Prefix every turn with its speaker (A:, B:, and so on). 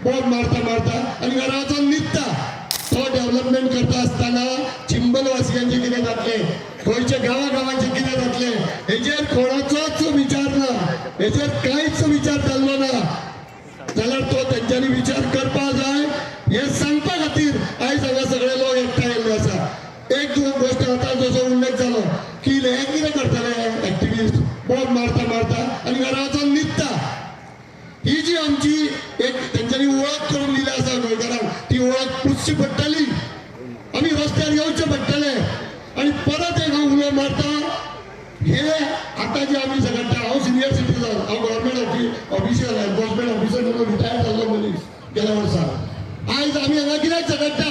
A: बोट मारता मारता आणि घराचो निघता तो डेव्हलपमेंट करता असताना चिंबलवासियांचे कितें जातले खंयचे गांवांचे कितें जातले हेचेर कोणाचोच विचार ना हेचेर कांयच विचार जाल्लो ना जाल्यार तो तेंच्यांनी विचार करपा जाय हे सांगपा खातीर आयज हांगा सगळे लोक एकठांय येयल्ले आसा एक दोन गोष्ट आता जसो उल्लेख जालो की हे कितें करतले एक्टिविस्ट बोट मारता मारता आणि घराचो निघता ही जी आमची एक तेंच्यांनी वळख करून दिली आसा गोंयकारांक ती वळख पुसची पडटली आमी रस्त्यार येवचे पडटले आणि परत एक हांव उलो मारता हे आता जे आमी झगडटा हांव सिनियर सिटीजन हांव गव्हर्मेंट ऑफिशियल एनफोर्समेंट ऑफिसर म्हणून रिटायर जाल्लो मनीस गेल्या वर्सा आयज आमी हांगा कित्याक झगडटा